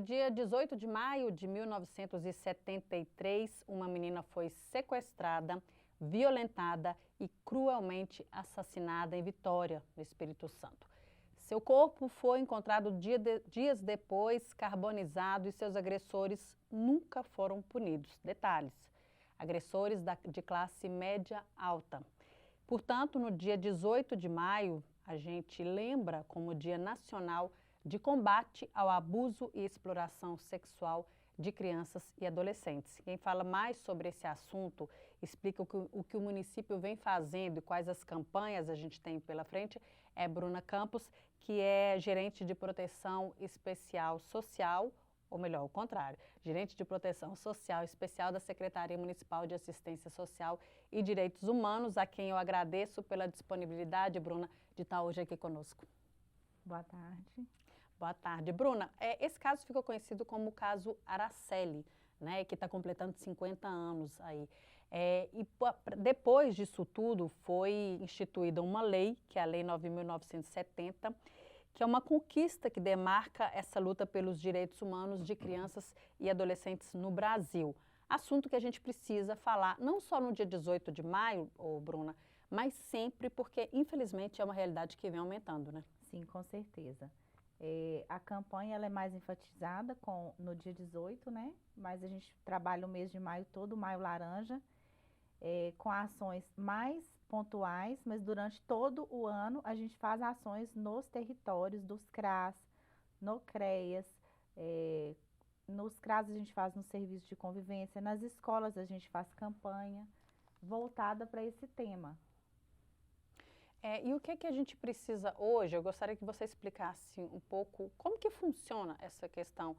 dia 18 de maio de 1973, uma menina foi sequestrada, violentada e cruelmente assassinada em Vitória, no Espírito Santo. Seu corpo foi encontrado dias depois, carbonizado, e seus agressores nunca foram punidos. Detalhes: agressores de classe média alta. Portanto, no dia 18 de maio, a gente lembra como Dia Nacional de Combate ao Abuso e Exploração Sexual de Crianças e Adolescentes. Quem fala mais sobre esse assunto, explica o que o município vem fazendo e quais as campanhas a gente tem pela frente, é Bruna Campos, que é gerente de proteção especial social, ou melhor, o contrário, gerente de proteção social especial da Secretaria Municipal de Assistência Social e Direitos Humanos, a quem eu agradeço pela disponibilidade, Bruna, de estar hoje aqui conosco. Boa tarde. Boa tarde. Bruna, esse caso ficou conhecido como o caso Araceli, né, que está completando 50 anos aí. Depois disso tudo, foi instituída uma lei, que é a Lei 9.970, que é uma conquista que demarca essa luta pelos direitos humanos de crianças e adolescentes no Brasil. Assunto que a gente precisa falar, não só no dia 18 de maio, Bruna, mas sempre, porque infelizmente é uma realidade que vem aumentando, né? Sim, com certeza. A campanha ela é mais enfatizada no dia 18, né? Mas a gente trabalha o mês de maio todo, maio laranja, com ações mais pontuais, mas durante todo o ano a gente faz ações nos territórios dos CRAS, no CREAS, nos CRAS a gente faz no serviço de convivência, nas escolas a gente faz campanha voltada para esse tema. E o que a gente precisa hoje? Eu gostaria que você explicasse um pouco como que funciona essa questão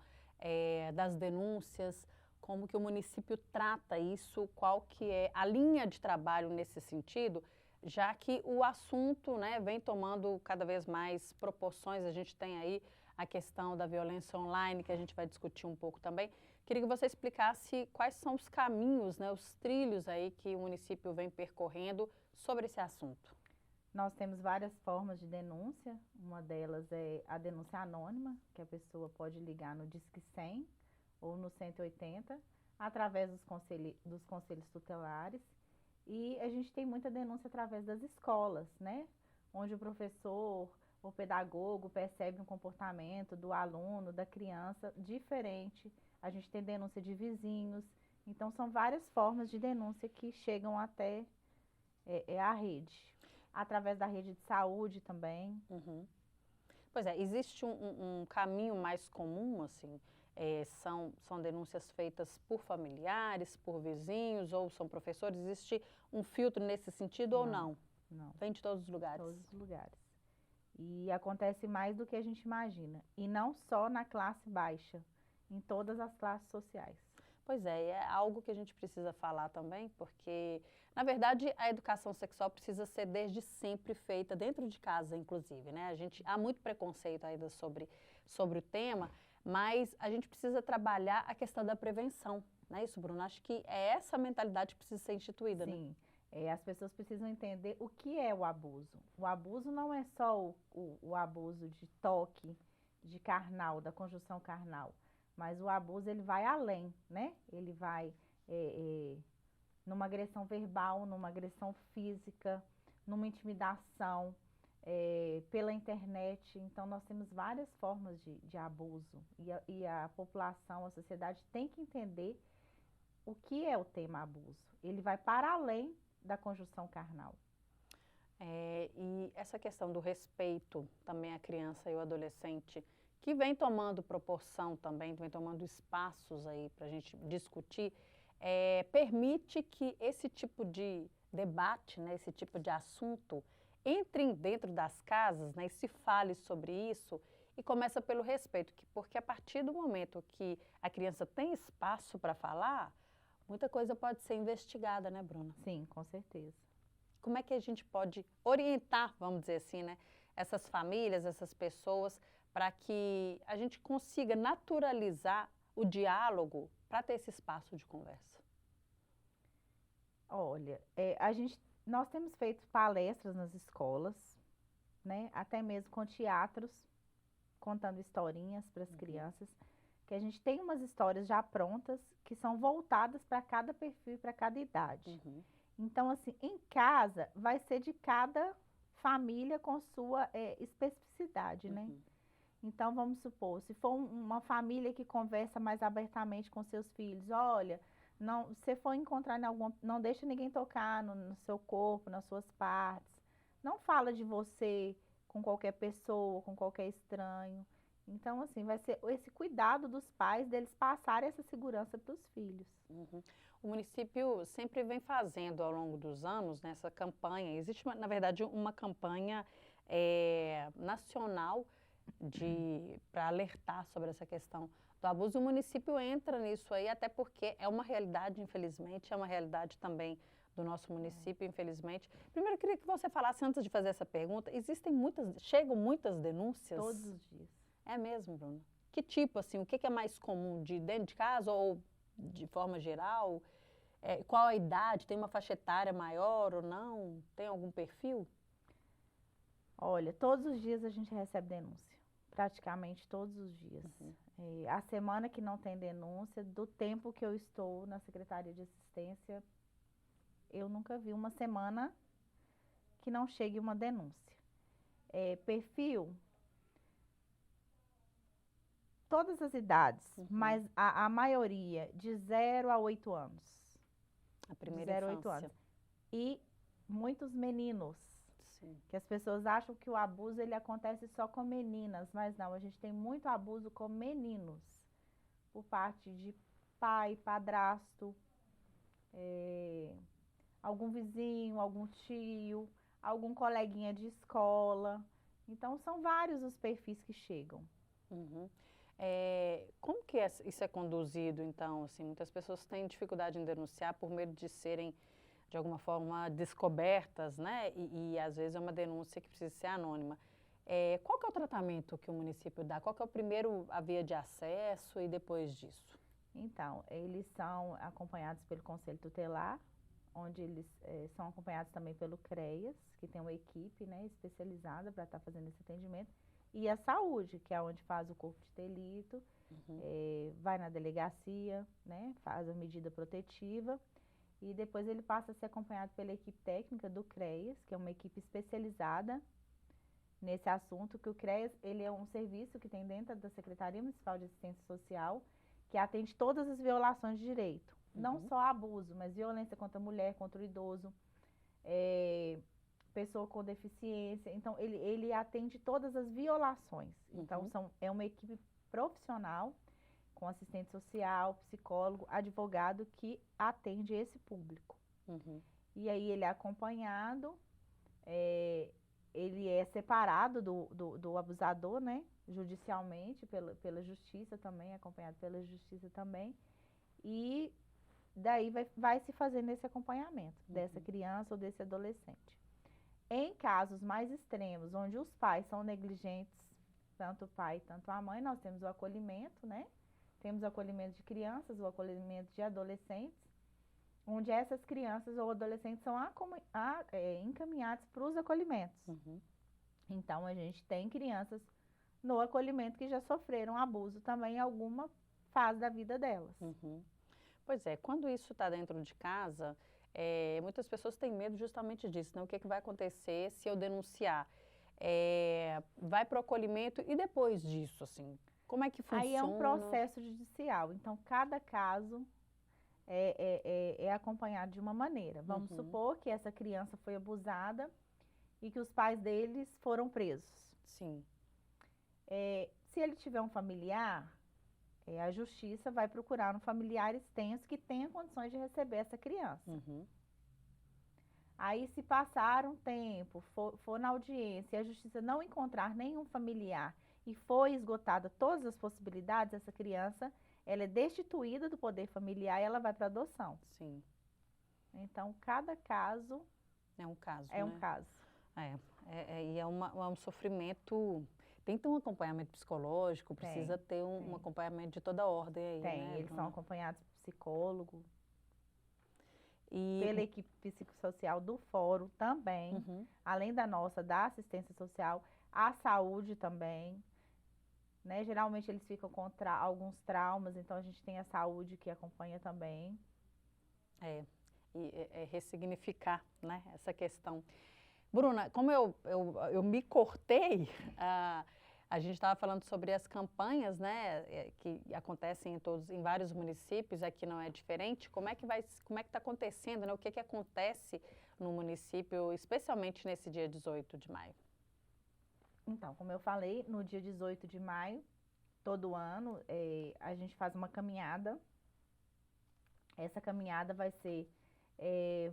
das denúncias, como que o município trata isso, qual que é a linha de trabalho nesse sentido, já que o assunto, né, vem tomando cada vez mais proporções. A gente tem aí a questão da violência online, que a gente vai discutir um pouco também. Queria que você explicasse quais são os caminhos, né, os trilhos aí que o município vem percorrendo sobre esse assunto. Nós temos várias formas de denúncia, uma delas é a denúncia anônima, que a pessoa pode ligar no Disque 100 ou no 180, através dos conselhos tutelares. E a gente tem muita denúncia através das escolas, né? Onde o professor, o pedagogo percebe um comportamento do aluno, da criança diferente. A gente tem denúncia de vizinhos. Então, são várias formas de denúncia que chegam até a rede. Através da rede de saúde também. Uhum. Pois é, existe um caminho mais comum, assim, são denúncias feitas por familiares, por vizinhos, ou são professores? Existe um filtro nesse sentido ou não? Não. Vem de todos os lugares? Todos os lugares. E acontece mais do que a gente imagina. E não só na classe baixa, em todas as classes sociais. Pois é algo que a gente precisa falar também, porque, na verdade, a educação sexual precisa ser desde sempre feita dentro de casa, inclusive, né? Há muito preconceito ainda sobre o tema, mas a gente precisa trabalhar a questão da prevenção, não é isso, Bruno? Acho que essa mentalidade que precisa ser instituída, né? Sim, as pessoas precisam entender o que é o abuso. O abuso não é só o abuso de toque, de carnal, da conjunção carnal. Mas o abuso, ele vai além, né? Ele vai numa agressão verbal, numa agressão física, numa intimidação, pela internet. Então, nós temos várias formas de abuso. E a população, a sociedade tem que entender o que é o tema abuso. Ele vai para além da conjunção carnal. E essa questão do respeito também à criança e ao adolescente, que vem tomando proporção também, vem tomando espaços aí para a gente discutir, permite que esse tipo de debate, né, esse tipo de assunto, entre dentro das casas, né, e se fale sobre isso, e começa pelo respeito, porque a partir do momento que a criança tem espaço para falar, muita coisa pode ser investigada, né, Bruna? Sim, com certeza. Como é que a gente pode orientar, vamos dizer assim, né, essas famílias, essas pessoas, para que a gente consiga naturalizar o diálogo para ter esse espaço de conversa? Olha, nós temos feito palestras nas escolas, né? Até mesmo com teatros, contando historinhas para as crianças. que a gente tem umas histórias já prontas que são voltadas para cada perfil, para cada idade. Então, assim, em casa vai ser de cada família com sua especificidade, né? Então, vamos supor, se for uma família que conversa mais abertamente com seus filhos, olha, não, se você for encontrar em alguma, não deixa ninguém tocar no seu corpo, nas suas partes. Não fala de você com qualquer pessoa, com qualquer estranho. Então, assim, vai ser esse cuidado dos pais deles passarem essa segurança para os filhos. O município sempre vem fazendo ao longo dos anos nessa campanha. Existe, na verdade, uma campanha nacional para alertar sobre essa questão do abuso. O município entra nisso aí, até porque é uma realidade, infelizmente, é uma realidade também do nosso município, infelizmente. Primeiro, eu queria que você falasse, antes de fazer essa pergunta, chegam muitas denúncias? Todos os dias. É mesmo, Bruna? Que tipo, assim, o que é mais comum, de dentro de casa ou de forma geral? Qual a idade? Tem uma faixa etária maior ou não? Tem algum perfil? Olha, todos os dias a gente recebe denúncia, praticamente todos os dias. A semana que não tem denúncia, do tempo que eu estou na Secretaria de Assistência, eu nunca vi uma semana que não chegue uma denúncia. Perfil, todas as idades, mas a maioria de 0 a 8 anos. A primeira de 0 a 8 infância. anos. E muitos meninos. Sim. Que as pessoas acham que o abuso ele acontece só com meninas, mas não, a gente tem muito abuso com meninos, por parte de pai, padrasto, algum vizinho, algum tio, algum coleguinha de escola. Então, são vários os perfis que chegam. Como que isso é conduzido, então? Assim, muitas pessoas têm dificuldade em denunciar por medo de serem, de alguma forma, descobertas, né? E às vezes é uma denúncia que precisa ser anônima. Qual que é o tratamento que o município dá? Qual que é a via de acesso e depois disso? Então, eles são acompanhados pelo Conselho Tutelar, onde eles são acompanhados também pelo CREAS, que tem uma equipe, né, especializada para estar fazendo esse atendimento, e a saúde, que é onde faz o corpo de delito, vai na delegacia, né, faz a medida protetiva, e depois ele passa a ser acompanhado pela equipe técnica do CREAS, que é uma equipe especializada nesse assunto, que o CREAS ele é um serviço que tem dentro da Secretaria Municipal de Assistência Social, que atende todas as violações de direito. Não só abuso, mas violência contra a mulher, contra o idoso, pessoa com deficiência. Então, ele atende todas as violações. Então, é uma equipe profissional, com assistente social, psicólogo, advogado, que atende esse público. E aí, ele é acompanhado, ele é separado do abusador, né? Judicialmente, pela justiça também, acompanhado pela justiça também. E daí vai se fazendo esse acompanhamento dessa criança ou desse adolescente. Em casos mais extremos, onde os pais são negligentes, tanto o pai, tanto a mãe, nós temos o acolhimento, né? Temos o acolhimento de crianças, o acolhimento de adolescentes, onde essas crianças ou adolescentes são encaminhados para os acolhimentos. Então, a gente tem crianças no acolhimento que já sofreram abuso também em alguma fase da vida delas. Pois é, quando isso está dentro de casa, muitas pessoas têm medo justamente disso, né? O que vai acontecer se eu denunciar? Vai para o acolhimento e depois disso, assim, como é que funciona? Aí é um processo judicial, então cada caso é acompanhado de uma maneira. Vamos supor que essa criança foi abusada e que os pais deles foram presos. Sim. Se ele tiver um familiar, a justiça vai procurar um familiar extenso que tenha condições de receber essa criança. Aí, se passar um tempo, for na audiência e a justiça não encontrar nenhum familiar e for esgotada todas as possibilidades, essa criança ela é destituída do poder familiar e ela vai para adoção. Sim. Então, cada caso é um caso. É um caso. E é um sofrimento. Tem que ter um acompanhamento psicológico, precisa ter um acompanhamento de toda ordem aí, né? Eles são acompanhados por psicólogo, pela equipe psicossocial do fórum também, além da nossa, da assistência social, a saúde também. né? Geralmente eles ficam com alguns traumas, então a gente tem a saúde que acompanha também. Ressignificar, né, essa questão. Bruna, como eu me cortei, a gente estava falando sobre as campanhas, né, que acontecem em vários municípios, aqui não é diferente. Como é que está acontecendo, né, o que acontece no município, especialmente nesse dia 18 de maio? Então, como eu falei, no dia 18 de maio, todo ano, a gente faz uma caminhada. Essa caminhada vai ser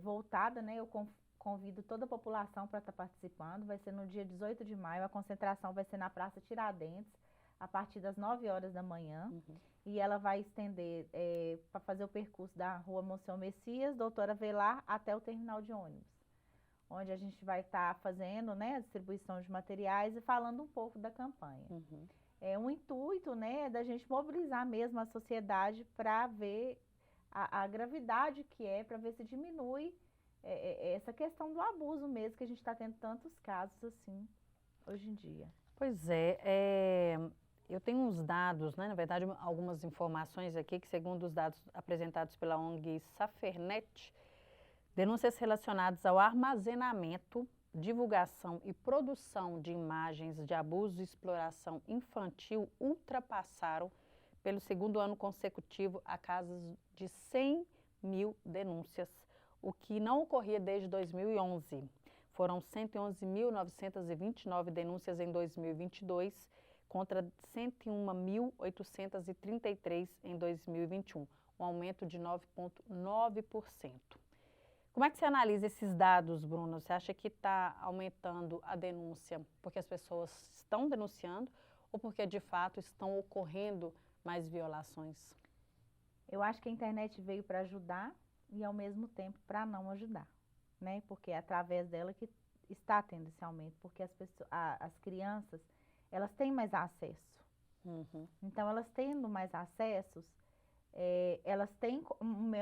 voltada, né? Eu convido toda a população para estar participando. Vai ser no dia 18 de maio, a concentração vai ser na Praça Tiradentes, a partir das 9 horas da manhã. Uhum. E ela vai estender para fazer o percurso da Rua Monsenhor Messias, Doutora Avelar, até o terminal de ônibus, onde a gente vai estar fazendo, né, a distribuição de materiais e falando um pouco da campanha. Uhum. É um intuito, né, da gente mobilizar mesmo a sociedade para ver a gravidade que para ver se diminui essa questão do abuso mesmo, que a gente está tendo tantos casos assim hoje em dia. Pois eu tenho uns dados, né, na verdade algumas informações aqui, que segundo os dados apresentados pela ONG Safernet, denúncias relacionadas ao armazenamento, divulgação e produção de imagens de abuso e exploração infantil ultrapassaram, pelo segundo ano consecutivo, a casa de 100 mil denúncias, o que não ocorria desde 2011. Foram 111.929 denúncias em 2022, contra 101.833 em 2021, um aumento de 9,9%. Como é que você analisa esses dados, Bruna? Você acha que está aumentando a denúncia porque as pessoas estão denunciando ou porque de fato estão ocorrendo mais violações? Eu acho que a internet veio para ajudar e ao mesmo tempo para não ajudar, né? Porque é através dela que está tendo esse aumento, porque as crianças, elas têm mais acesso. Uhum. Então, elas tendo mais acessos, elas têm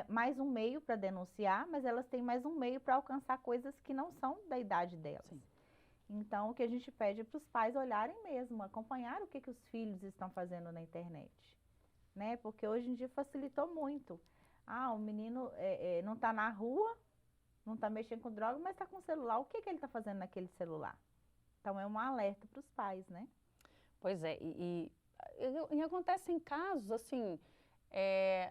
mais um meio para denunciar, mas elas têm mais um meio para alcançar coisas que não são da idade delas. Sim. Então, o que a gente pede é para os pais olharem mesmo, acompanhar o que os filhos estão fazendo na internet, né? Porque hoje em dia facilitou muito. O menino não está na rua, não está mexendo com droga, mas está com o celular. O que ele está fazendo naquele celular? Então, é um alerta para os pais, né? Pois é, e acontecem casos, assim,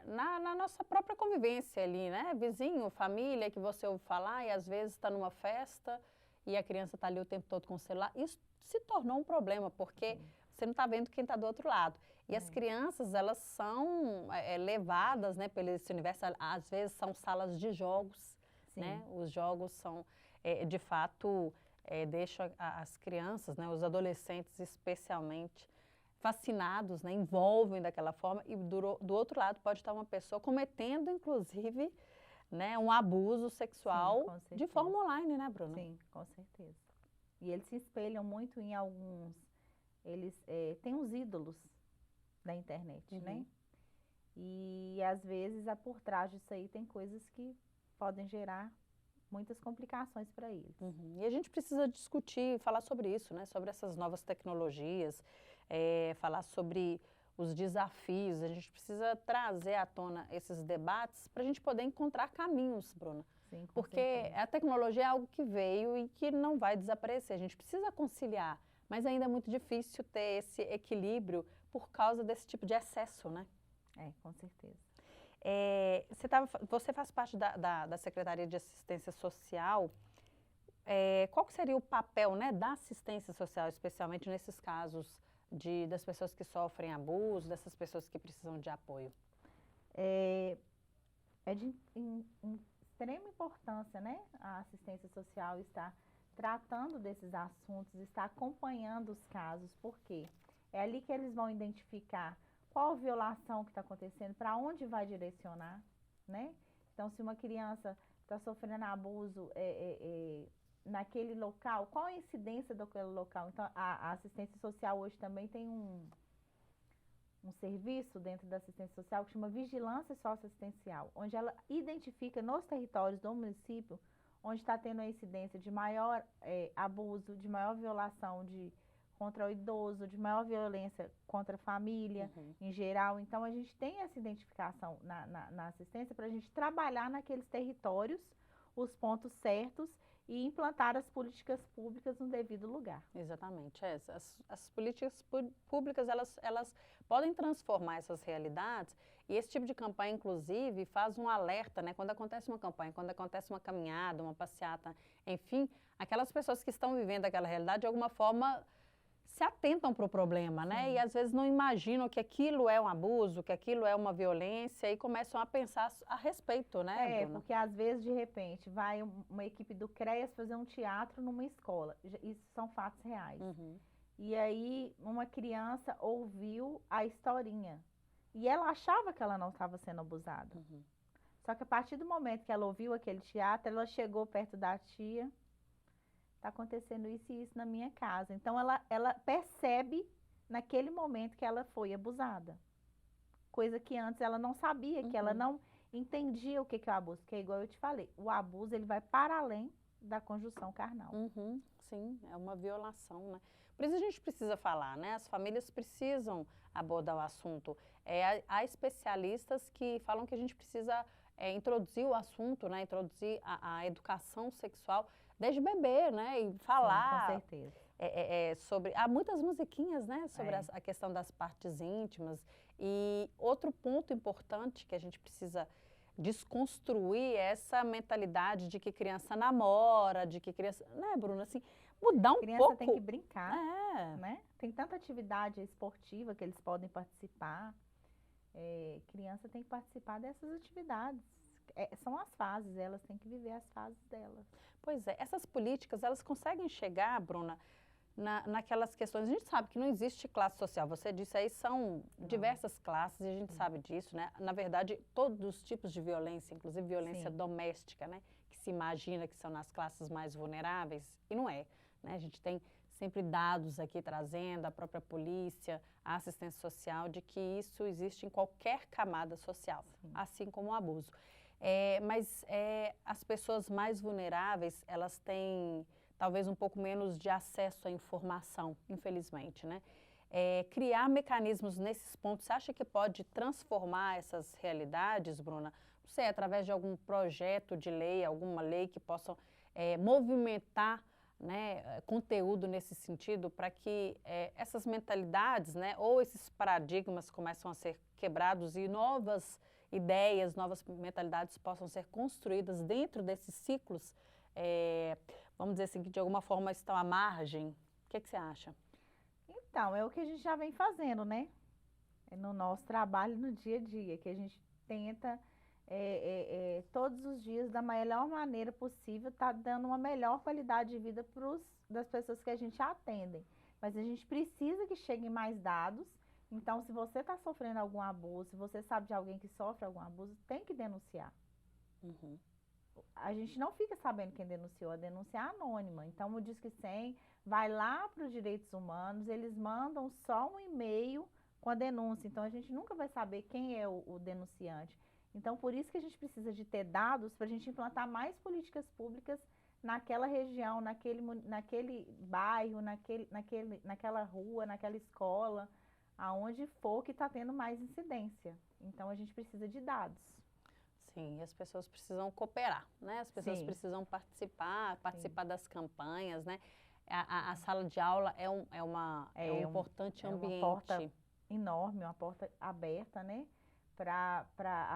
na nossa própria convivência ali, né? Vizinho, família, que você ouve falar e às vezes está numa festa e a criança está ali o tempo todo com o celular. Isso se tornou um problema, porque você não está vendo quem está do outro lado. E as crianças, elas são levadas, né, pelo esse universo, às vezes são salas de jogos, né? Os jogos são, de fato, deixam as crianças, né, os adolescentes especialmente, fascinados, né, envolvem daquela forma, e do outro lado pode estar uma pessoa cometendo, inclusive, né, um abuso sexual de forma online, né, Bruna? Sim, com certeza. E eles se espelham muito em alguns, eles têm os ídolos da internet, né? E às vezes por trás disso aí tem coisas que podem gerar muitas complicações para eles. E a gente precisa discutir, falar sobre isso, né? Sobre essas novas tecnologias, falar sobre os desafios. A gente precisa trazer à tona esses debates para a gente poder encontrar caminhos, Bruna. Sim, com porque certeza. a tecnologia é algo que veio e que não vai desaparecer. A gente precisa conciliar, mas ainda é muito difícil ter esse equilíbrio por causa desse tipo de excesso, né? Com certeza. Você faz parte da Secretaria de Assistência Social. Qual que seria o papel, né, da assistência social, especialmente nesses casos das pessoas que sofrem abuso, dessas pessoas que precisam de apoio? É de extrema importância, né? A assistência social está tratando desses assuntos, está acompanhando os casos, porque é ali que eles vão identificar qual violação que está acontecendo, para onde vai direcionar, né? Então, se uma criança está sofrendo abuso naquele local, qual a incidência daquele local? Então, a assistência social hoje também tem um serviço dentro da assistência social que chama vigilância socioassistencial, onde ela identifica nos territórios do município onde está tendo a incidência de maior abuso, de maior violação de contra o idoso, de maior violência contra a família em geral. Então, a gente tem essa identificação na assistência para a gente trabalhar naqueles territórios os pontos certos e implantar as políticas públicas no devido lugar. Exatamente. As políticas públicas, elas podem transformar essas realidades e esse tipo de campanha, inclusive, faz um alerta, né? Quando acontece uma campanha, quando acontece uma caminhada, uma passeata, enfim, aquelas pessoas que estão vivendo aquela realidade, de alguma forma, se atentam para o problema, né? Sim. E às vezes não imaginam que aquilo é um abuso, que aquilo é uma violência e começam a pensar a respeito, né, Bruna? Porque às vezes, de repente, vai uma equipe do CREAS fazer um teatro numa escola. Isso são fatos reais. E aí, uma criança ouviu a historinha. E ela achava que ela não estava sendo abusada. Só que a partir do momento que ela ouviu aquele teatro, ela chegou perto da tia. Está acontecendo isso e isso na minha casa. Então, ela percebe naquele momento que ela foi abusada. Coisa que antes ela não sabia, que ela não entendia o que é o abuso. Porque, igual eu te falei, o abuso ele vai para além da conjunção carnal. Sim, é uma violação, né? Por isso a gente precisa falar, né? As famílias precisam abordar o assunto. Há especialistas que falam que a gente precisa introduzir o assunto, né? Introduzir a educação sexual desde bebê, né? E falar. Sim, com certeza. Sobre, há muitas musiquinhas, né? Sobre a questão das partes íntimas. E outro ponto importante que a gente precisa desconstruir é essa mentalidade de que criança namora, de que criança... Né, Bruna? Assim, mudar um pouco. Criança tem que brincar, né? Tem tanta atividade esportiva que eles podem participar. Criança tem que participar dessas atividades. São as fases, elas têm que viver as fases delas. Pois é, essas políticas, elas conseguem chegar, Bruna, naquelas questões. A gente sabe que não existe classe social. Você disse aí, são diversas classes e a gente sabe disso, né? Na verdade, todos os tipos de violência, inclusive violência doméstica, né? Que se imagina que são nas classes mais vulneráveis, e não é, né? A gente tem sempre dados aqui trazendo, a própria polícia, a assistência social, de que isso existe em qualquer camada social, assim como o abuso. Mas as pessoas mais vulneráveis, elas têm talvez um pouco menos de acesso à informação, infelizmente, né? Criar mecanismos nesses pontos, você acha que pode transformar essas realidades, Bruna? Não sei, através de algum projeto de lei, alguma lei que possa movimentar, né, conteúdo nesse sentido para que essas mentalidades, né, ou esses paradigmas começam a ser quebrados e novas ideias, novas mentalidades possam ser construídas dentro desses ciclos, vamos dizer assim, que de alguma forma estão à margem. O que você acha? Então, é o que a gente já vem fazendo, né? No nosso trabalho no dia a dia, que a gente tenta todos os dias, da melhor maneira possível, tá dando uma melhor qualidade de vida das pessoas que a gente atende. Mas a gente precisa que cheguem mais dados. Então, se você está sofrendo algum abuso, se você sabe de alguém que sofre algum abuso, tem que denunciar. A gente não fica sabendo quem denunciou, a denúncia é anônima. Então, o Disque 100 vai lá para os direitos humanos, eles mandam só um e-mail com a denúncia. Então, a gente nunca vai saber quem é o denunciante. Então, por isso que a gente precisa de ter dados para a gente implantar mais políticas públicas naquela região, naquele bairro, naquela rua, naquela escola, aonde for que está tendo mais incidência. Então, a gente precisa de dados. Sim, e as pessoas precisam cooperar, né? As pessoas precisam participar das campanhas, né? A sala de aula é um importante ambiente. Uma porta enorme, uma porta aberta, né? Para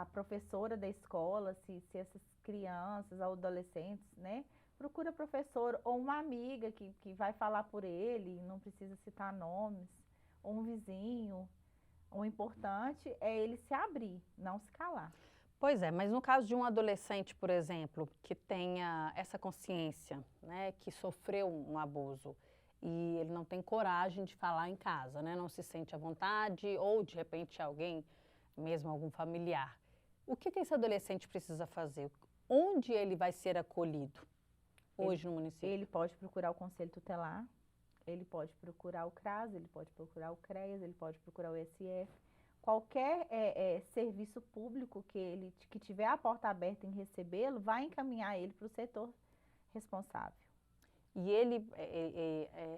a professora da escola, se essas crianças ou adolescentes, né? Procura professor ou uma amiga que vai falar por ele, não precisa citar nomes, ou um vizinho. O importante é ele se abrir, não se calar. Pois é, mas no caso de um adolescente, por exemplo, que tenha essa consciência, né, que sofreu um abuso e ele não tem coragem de falar em casa, né, não se sente à vontade ou de repente alguém, mesmo algum familiar, o que esse adolescente precisa fazer? Onde ele vai ser acolhido hoje no município? Ele pode procurar o Conselho Tutelar, ele pode procurar o CRAS, ele pode procurar o CREAS, ele pode procurar o SF. Qualquer serviço público que tiver a porta aberta em recebê-lo, vai encaminhar ele para o setor responsável. e ele,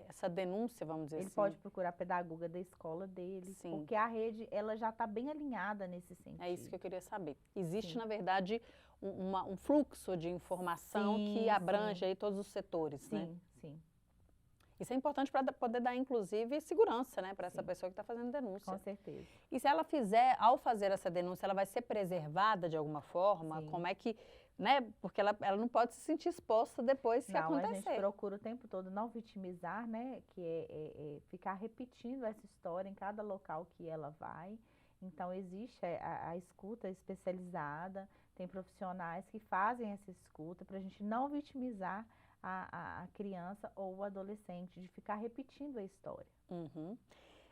essa denúncia, vamos dizer Ele assim, pode procurar a pedagoga da escola dele, sim, porque a rede ela já está bem alinhada nesse sentido. é isso que eu queria saber. Existe, Sim. na verdade, um fluxo de informação que Sim, abrange sim. aí todos os setores, né? Sim, sim, Isso é importante para poder dar, inclusive, segurança, né, para essa Sim. pessoa que está fazendo denúncia. com certeza. E se ela fizer, ao fazer essa denúncia, ela vai ser preservada de alguma forma? Sim. Como é que, né? Porque ela não pode se sentir exposta depois que Não, a gente acontecer. procura o tempo todo não vitimizar, né? Que é ficar repetindo essa história em cada local que ela vai. Então, existe a escuta especializada, tem profissionais que fazem essa escuta para a gente não vitimizar a criança ou o adolescente, de ficar repetindo a história. Uhum.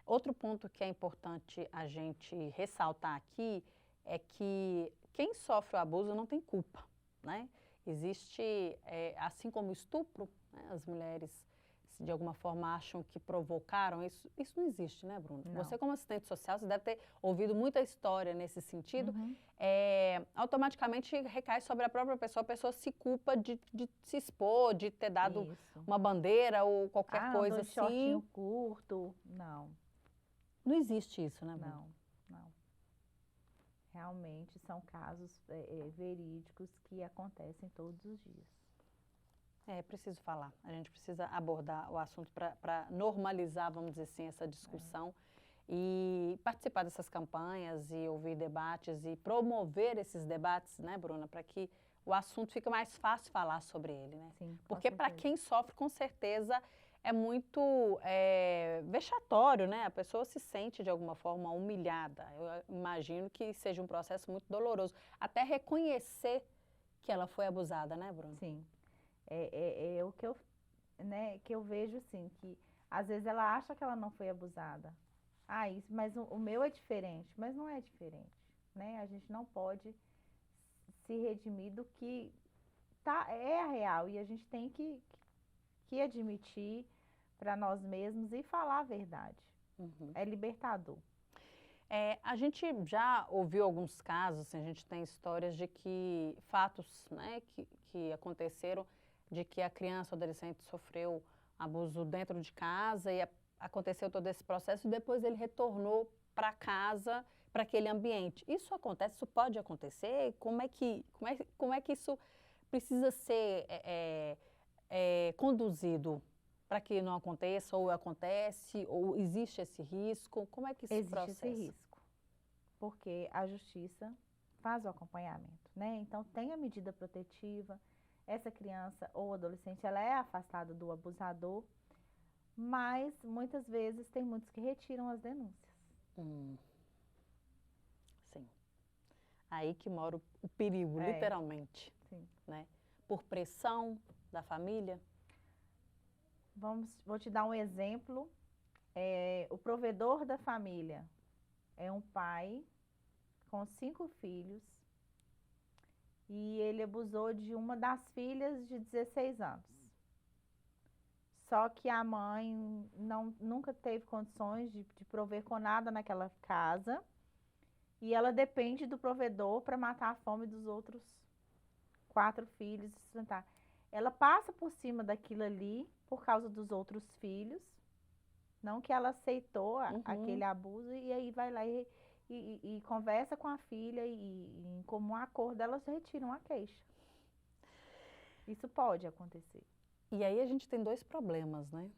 Outro ponto que é importante a gente ressaltar aqui é que quem sofre o abuso não tem culpa, né? Existe, assim como o estupro, né, as mulheres se de alguma forma acham que provocaram, isso não existe, né, Bruna? Não. Você como assistente social, você deve ter ouvido muita história nesse sentido. Uhum. Automaticamente recai sobre a pessoa se culpa de se expor, de ter dado Isso. uma bandeira ou qualquer coisa Andou de shortinho assim. curto. Não, Não existe isso, né, Bruna? não. Realmente são casos verídicos que acontecem todos os dias. É preciso falar, a gente precisa abordar o assunto para normalizar, vamos dizer assim, essa discussão e participar dessas campanhas e ouvir debates e promover esses debates, né, Bruna, para que o assunto fique mais fácil falar sobre ele, né? Sim, com Porque para certeza. quem sofre, com certeza, é muito vexatório, né? A pessoa se sente de alguma forma humilhada. Eu imagino que seja um processo muito doloroso. Até reconhecer que ela foi abusada, né, Bruna? Sim. É o que que eu vejo assim, que às vezes ela acha que ela não foi abusada. Ah, isso, mas o meu é diferente, mas não é diferente, né? A gente não pode se redimir do que é a real e a gente tem que admitir para nós mesmos e falar a verdade. Uhum. É libertador. A gente já ouviu alguns casos, assim, a gente tem histórias de que fatos, né, que aconteceram, de que a criança ou adolescente sofreu abuso dentro de casa e aconteceu todo esse processo e depois ele retornou para casa, para aquele ambiente. Isso acontece? Isso pode acontecer? Como é que isso precisa ser conduzido para que não aconteça, ou acontece, ou existe esse risco? Como é que isso Existe processa? esse risco, porque a justiça faz o acompanhamento, né? Então tem a medida protetiva, essa criança ou adolescente, ela é afastada do abusador, mas muitas vezes tem muitos que retiram as denúncias. Sim. Aí que mora o perigo, literalmente. Sim. Né? Por pressão da família. Vou te dar um exemplo. O provedor da família é um pai com 5 filhos e ele abusou de uma das filhas de 16 anos. Só que a mãe nunca teve condições de prover com nada naquela casa e ela depende do provedor para matar a fome dos outros 4 filhos e sustentar. Ela passa por cima daquilo ali por causa dos outros filhos, não que ela aceitou aquele abuso, e aí vai lá e conversa com a filha e em comum acordo elas retiram a queixa. Isso pode acontecer. E aí a gente tem 2 problemas, né?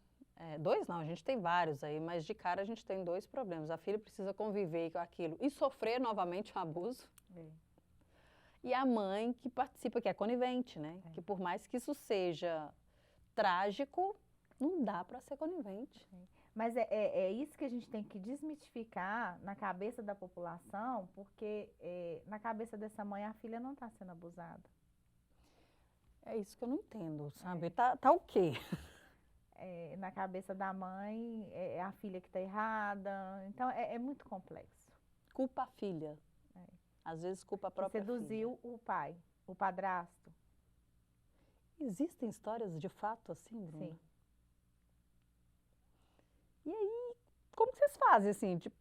2 não, a gente tem vários aí, mas de cara a gente tem 2 problemas. A filha precisa conviver com aquilo e sofrer novamente um abuso. E a mãe que participa, que é conivente, né? Que por mais que isso seja trágico, não dá para ser conivente. Mas é isso que a gente tem que desmistificar na cabeça da população, porque na cabeça dessa mãe a filha não está sendo abusada. É isso que eu não entendo, sabe? Tá o quê? Na cabeça da mãe é a filha que está errada, então é muito complexo. Culpa a filha. Às vezes culpa a própria filha. Seduziu o pai, o padrasto. Existem histórias de fato assim, Bruna? Sim. E aí, como que vocês fazem, assim, tipo,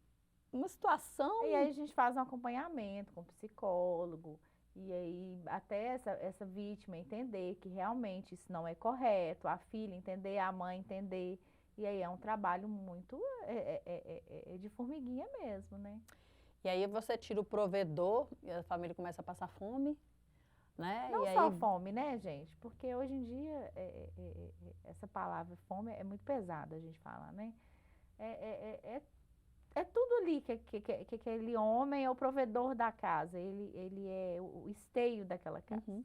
uma situação... E aí a gente faz um acompanhamento com psicólogo, E aí, até essa vítima entender que realmente isso não é correto, a filha entender, a mãe entender. E aí é um trabalho muito de formiguinha mesmo, né? E aí você tira o provedor e a família começa a passar fome, né? Não E só aí, fome, né, gente? Porque hoje em dia essa palavra fome é muito pesada a gente falar, né? É, é, é, é é tudo ali que aquele homem é o provedor da casa, ele é o esteio daquela casa. uhum.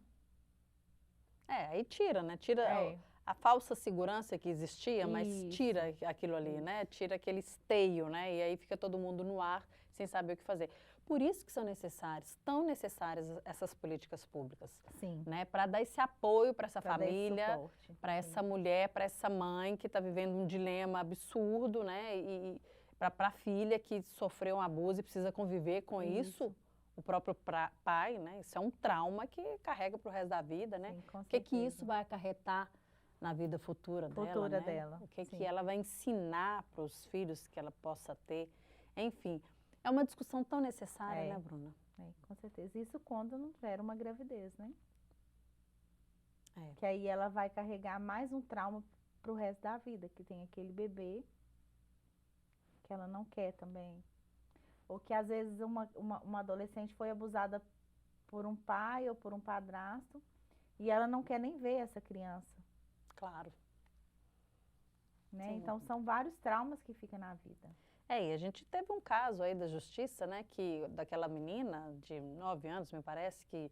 Aí tira, né? Tira É, a falsa segurança que existia, mas isso, tira aquilo ali, né? isso. Tira aquele esteio, né? E aí fica todo mundo no ar sem saber o que fazer. Por isso que são necessárias, tão necessárias essas políticas públicas, Sim, né? Para dar esse apoio para essa para dar esse família, suporte. para essa mulher, para essa mãe que está vivendo um dilema absurdo, né? E para a filha que sofreu um abuso e precisa conviver com isso. O próprio pai, né? Isso é um trauma que carrega para o resto da vida, né? Sim, com O que isso certeza. vai acarretar na vida futura dela, Futura né? dela, O que sim. ela vai ensinar para os filhos que ela possa ter. Enfim, é uma discussão tão necessária, né, Bruna? Com certeza. Isso quando não tiver uma gravidez, né? É. Que aí ela vai carregar mais um trauma pro resto da vida, que tem aquele bebê que ela não quer também. Ou que às vezes uma adolescente foi abusada por um pai ou por um padrasto e ela não quer nem ver essa criança, Claro. né? Sim. Então são vários traumas que ficam na vida. E a gente teve um caso aí da justiça, né, que daquela menina de 9 anos, me parece, que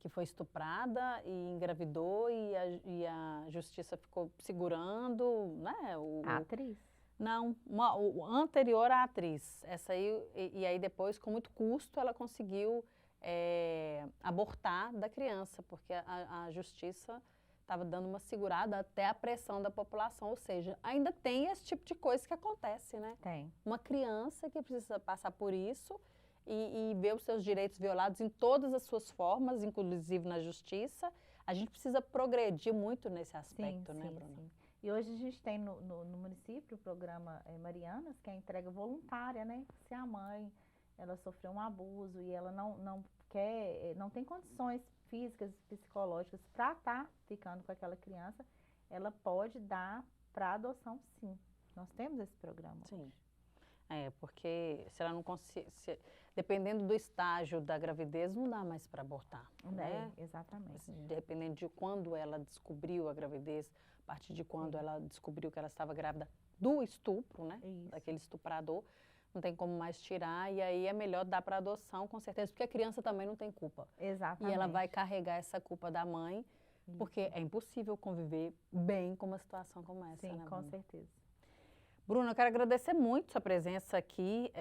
foi estuprada e engravidou e a justiça ficou segurando, né, A atriz. Não, o anterior à atriz. Essa aí, e aí depois, com muito custo, ela conseguiu abortar da criança, porque a justiça estava dando uma segurada até a pressão da população. Ou seja, ainda tem esse tipo de coisa que acontece, né? Tem. Uma criança que precisa passar por isso e ver os seus direitos violados em todas as suas formas, inclusive na justiça. A gente precisa progredir muito nesse aspecto, né, Bruna? Sim. E hoje a gente tem no município o programa Marianas, que é a entrega voluntária, né? Se a mãe ela sofreu um abuso e ela não quer, não tem condições físicas e psicológicas para estar ficando com aquela criança, ela pode dar para adoção, sim. Nós temos esse programa Sim. hoje. Porque se ela não consegue, dependendo do estágio da gravidez, não dá mais para abortar, né? Exatamente. Dependendo de quando ela descobriu a gravidez, a partir de quando ela descobriu que ela estava grávida do estupro, né? Isso. Daquele estuprador, não tem como mais tirar, e aí é melhor dar para adoção, com certeza, porque a criança também não tem culpa. Exatamente. E ela vai carregar essa culpa da mãe, porque é impossível conviver bem com uma situação como essa, Sim, né, com Bruna? certeza. Bruna, eu quero agradecer muito sua presença aqui.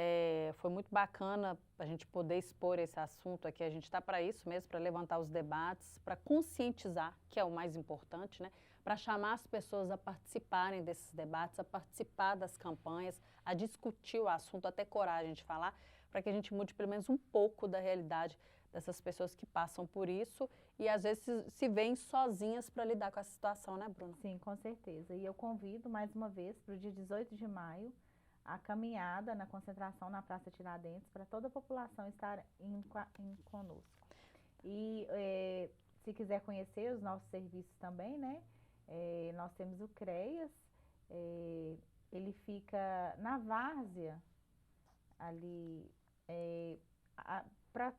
Foi muito bacana a gente poder expor esse assunto aqui. A gente está para isso mesmo, para levantar os debates, para conscientizar, que é o mais importante, né? Para chamar as pessoas a participarem desses debates, a participar das campanhas, a discutir o assunto, a ter coragem de falar, para que a gente mude pelo menos um pouco da realidade dessas pessoas que passam por isso e às vezes se veem sozinhas para lidar com essa situação, né, Bruna? Sim, com certeza. E eu convido mais uma vez para o dia 18 de maio a caminhada na concentração na Praça Tiradentes para toda a população estar indo conosco. E se quiser conhecer os nossos serviços também, né? Nós temos o CREAS, ele fica na Várzea, ali, para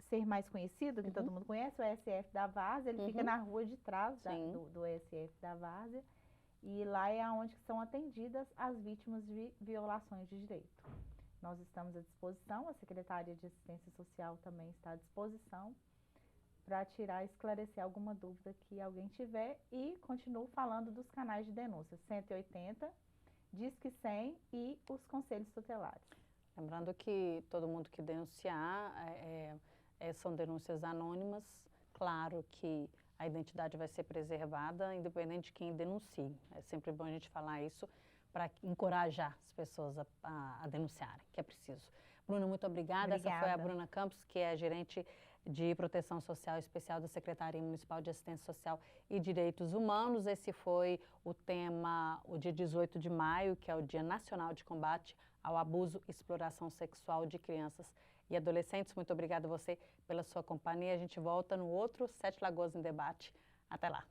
ser mais conhecido, que todo mundo conhece, o ESF da Várzea, ele fica na rua de trás do ESF da Várzea, e lá é onde são atendidas as vítimas de violações de direito. Nós estamos à disposição, a Secretaria de Assistência Social também está à disposição para tirar e esclarecer alguma dúvida que alguém tiver e continuo falando dos canais de denúncia, 180, Disque 100 e os conselhos tutelares. Lembrando que todo mundo que denunciar são denúncias anônimas, claro que a identidade vai ser preservada, independente de quem denuncie. É sempre bom a gente falar isso para encorajar as pessoas a denunciarem, que é preciso. Bruna, muito obrigada. Essa foi a Bruna Campos, que é gerente de Proteção Social Especial da Secretaria Municipal de Assistência Social e Direitos Humanos. Esse foi o tema, o dia 18 de maio, que é o Dia Nacional de Combate ao Abuso e Exploração Sexual de Crianças e adolescentes. Muito obrigada a você pela sua companhia. A gente volta no outro Sete Lagoas em Debate. Até lá.